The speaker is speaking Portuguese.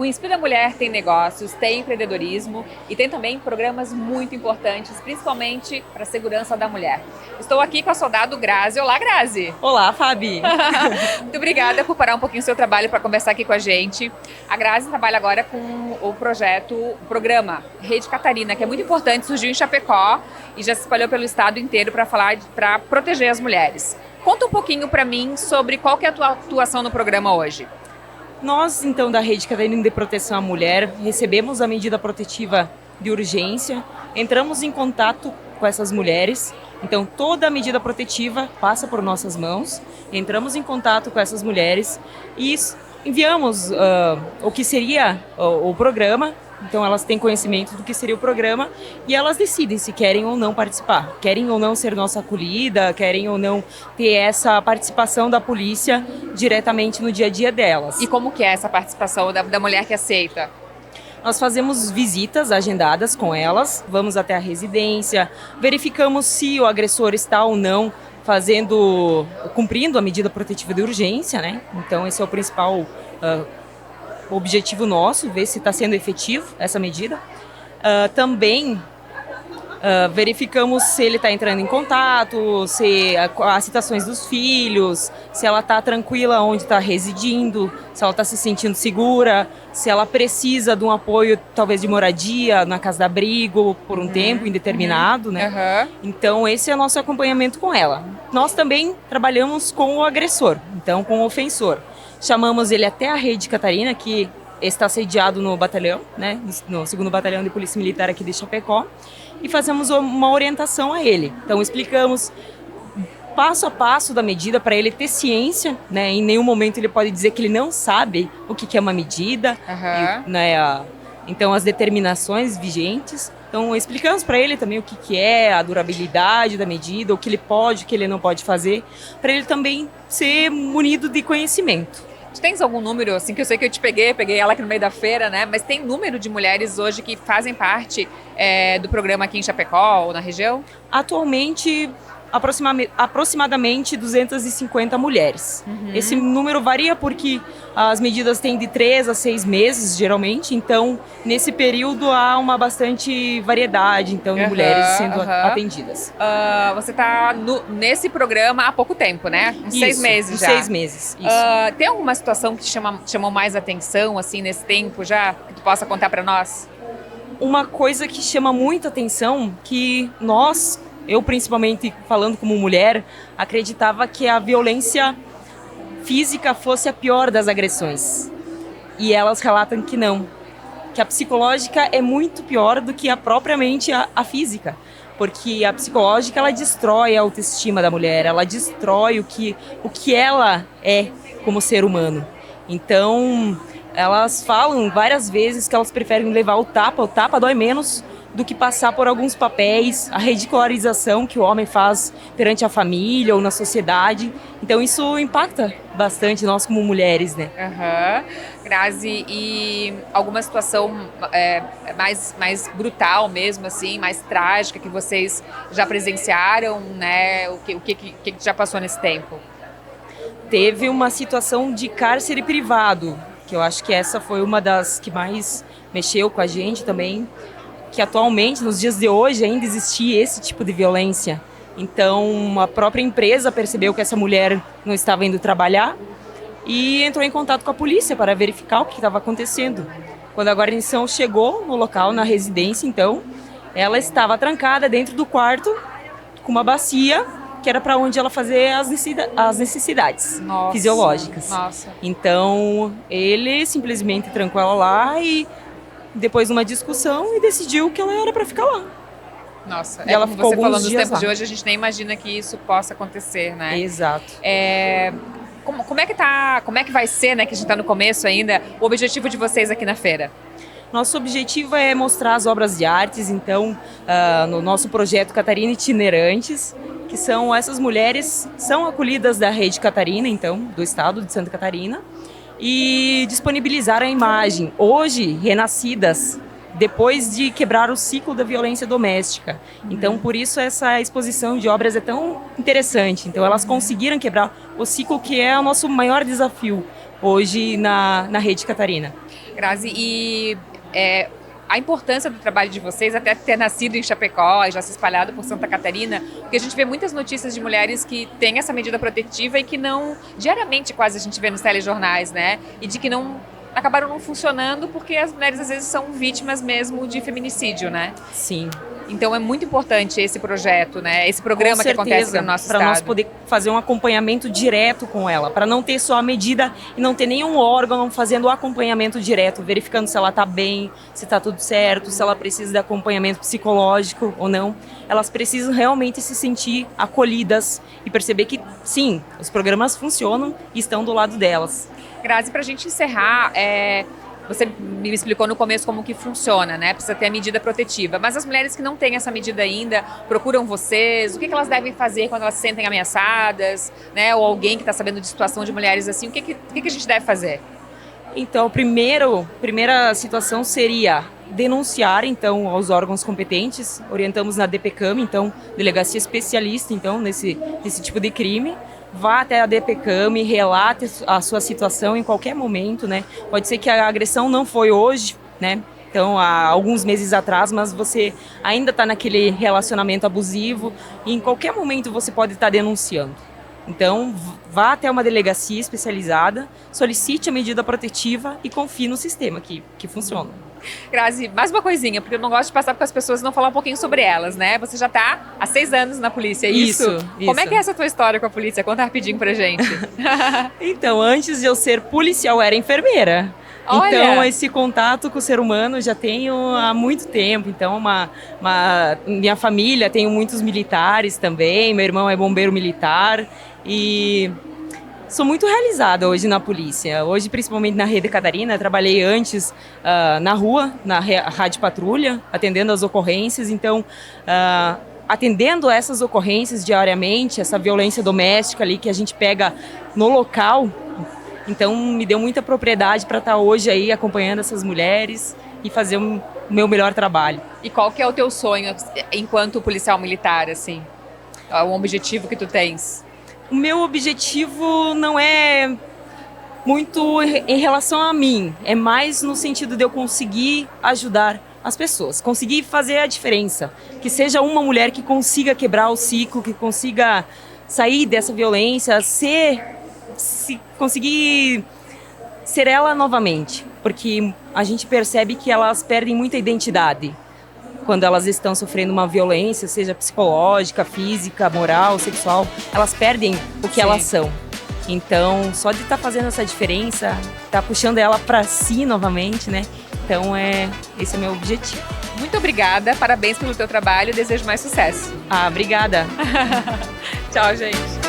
O Inspira Mulher tem negócios, tem empreendedorismo e tem também programas muito importantes, principalmente para a segurança da mulher. Estou aqui com a soldado Grazi. Olá, Grazi! Olá, Fabi! Muito obrigada por parar um pouquinho o seu trabalho para conversar aqui com a gente. A Grazi trabalha agora com o programa Rede Catarina, que é muito importante, surgiu em Chapecó e já se espalhou pelo estado inteiro para proteger as mulheres. Conta um pouquinho para mim sobre qual que é a tua atuação no programa hoje. Nós, então, da Rede Catarina de Proteção à Mulher, recebemos a medida protetiva de urgência, entramos em contato com essas mulheres, então toda a medida protetiva passa por nossas mãos, entramos em contato com essas mulheres e enviamos o que seria o programa. Então elas têm conhecimento do que seria o programa e elas decidem se querem ou não participar, querem ou não ser nossa acolhida, querem ou não ter essa participação da polícia diretamente no dia a dia delas. E como que é essa participação da mulher que aceita? Nós fazemos visitas agendadas com elas, vamos até a residência, verificamos se o agressor está ou não cumprindo a medida protetiva de urgência, né? Então esse é o principal objetivo nosso, ver se está sendo efetivo essa medida. Também verificamos se ele está entrando em contato, se as citações dos filhos, se ela está tranquila onde está residindo, se ela está se sentindo segura, se ela precisa de um apoio talvez de moradia na casa de abrigo por um tempo indeterminado, né? Então esse é o nosso acompanhamento com ela. Nós também trabalhamos com o agressor, então com o ofensor. Chamamos ele até a Rede Catarina, que está sediado no batalhão, né, no 2º Batalhão de Polícia Militar aqui de Chapecó, e fazemos uma orientação a ele. Então explicamos passo a passo da medida para ele ter ciência, né? Em nenhum momento ele pode dizer que ele não sabe o que é uma medida, então as determinações vigentes. Então explicamos para ele também o que é a durabilidade da medida, o que ele pode, o que ele não pode fazer, para ele também ser munido de conhecimento. Tu tens algum número, assim, que eu sei que eu te peguei ela aqui no meio da feira, né? Mas tem número de mulheres hoje que fazem parte do programa aqui em Chapecó ou na região? Atualmente, aproximadamente 250 mulheres. Esse número varia porque as medidas têm de 3 a 6 meses, geralmente. Então, nesse período, há uma bastante variedade então, de mulheres sendo atendidas. Você está nesse programa há pouco tempo, né? Uns 6 meses já. 6 meses, isso. Tem alguma situação que chamou mais atenção, assim, nesse tempo já, que tu possa contar para nós? Uma coisa que chama muita atenção, que eu principalmente falando como mulher, acreditava que a violência física fosse a pior das agressões. E elas relatam que não, que a psicológica é muito pior do que propriamente a física. Porque a psicológica, ela destrói a autoestima da mulher, ela destrói o que ela é como ser humano. Então, elas falam várias vezes que elas preferem levar o tapa dói menos do que passar por alguns papéis, a ridicularização que o homem faz perante a família ou na sociedade. Então isso impacta bastante nós como mulheres, né? Grazi, e alguma situação mais brutal mesmo, assim, mais trágica que vocês já presenciaram, né? O que já passou nesse tempo? Teve uma situação de cárcere privado, que eu acho que essa foi uma das que mais mexeu com a gente também, que atualmente, nos dias de hoje, ainda existia esse tipo de violência. Então, a própria empresa percebeu que essa mulher não estava indo trabalhar e entrou em contato com a polícia para verificar o que estava acontecendo. Quando a guarnição chegou no local, na residência, então, ela estava trancada dentro do quarto com uma bacia, que era para onde ela fazia as necessidades fisiológicas. Então, ele simplesmente trancou ela lá e depois de uma discussão e decidiu que ela era para ficar lá. Nossa, ela como ficou você falando dos tempos lá. De hoje, a gente nem imagina que isso possa acontecer, né? Exato. Como é que vai ser, né, que a gente está no começo ainda, o objetivo de vocês aqui na feira? Nosso objetivo é mostrar as obras de artes, então, no nosso projeto Catarina Itinerantes, que são essas mulheres, são acolhidas da Rede Catarina, então, do estado de Santa Catarina, e disponibilizar a imagem, hoje renascidas depois de quebrar o ciclo da violência doméstica. Então, por isso essa exposição de obras é tão interessante. Então, elas conseguiram quebrar o ciclo, que é o nosso maior desafio hoje na Rede Catarina. Grazi, e a importância do trabalho de vocês, até ter nascido em Chapecó e já se espalhado por Santa Catarina, porque a gente vê muitas notícias de mulheres que têm essa medida protetiva e que não, diariamente quase a gente vê nos telejornais, né? E de que acabaram não funcionando porque as mulheres às vezes são vítimas mesmo de feminicídio, né? Sim. Então é muito importante esse projeto, né? Esse programa que acontece no nosso estado. Para nós poder fazer um acompanhamento direto com ela, para não ter só a medida e não ter nenhum órgão fazendo o acompanhamento direto, verificando se ela está bem, se está tudo certo, se ela precisa de acompanhamento psicológico ou não. Elas precisam realmente se sentir acolhidas e perceber que, sim, os programas funcionam e estão do lado delas. Grazi, para a gente encerrar, você me explicou no começo como que funciona, né? Precisa ter a medida protetiva. Mas as mulheres que não têm essa medida ainda, procuram vocês, o que elas devem fazer quando elas se sentem ameaçadas, né? Ou alguém que está sabendo de situação de mulheres assim, o que a gente deve fazer? Então, primeira situação seria denunciar, então, aos órgãos competentes. Orientamos na DPCAM, então, delegacia especialista, então, nesse tipo de crime. Vá até a DPCAM e relate a sua situação em qualquer momento, né? Pode ser que a agressão não foi hoje, né? Então, há alguns meses atrás, mas você ainda está naquele relacionamento abusivo e em qualquer momento você pode estar denunciando. Então, vá até uma delegacia especializada, solicite a medida protetiva e confie no sistema que funciona. Grazi, mais uma coisinha, porque eu não gosto de passar com as pessoas e não falar um pouquinho sobre elas, né? Você já está há 6 anos na polícia, é isso? Como é que é essa tua história com a polícia? Conta rapidinho pra gente. Então, antes de eu ser policial, eu era enfermeira. Olha. Então, esse contato com o ser humano eu já tenho há muito tempo. Então, minha família, tenho muitos militares também, meu irmão é bombeiro militar e sou muito realizada hoje na polícia. Hoje, principalmente na Rede Catarina, trabalhei antes na rua, na Rádio Patrulha, atendendo as ocorrências. Então, atendendo essas ocorrências diariamente, essa violência doméstica ali que a gente pega no local. Então, me deu muita propriedade para estar hoje aí acompanhando essas mulheres e fazer o meu melhor trabalho. E qual que é o teu sonho enquanto policial militar, assim? O objetivo que tu tens? O meu objetivo não é muito em relação a mim, é mais no sentido de eu conseguir ajudar as pessoas, conseguir fazer a diferença, que seja uma mulher que consiga quebrar o ciclo, que consiga sair dessa violência, conseguir ser ela novamente, porque a gente percebe que elas perdem muita identidade quando elas estão sofrendo uma violência, seja psicológica, física, moral, sexual, elas perdem o que elas são. Então, só de estar fazendo essa diferença, tá puxando ela para si novamente, né? Então, esse é o meu objetivo. Muito obrigada, parabéns pelo teu trabalho, desejo mais sucesso. Obrigada. Tchau, gente.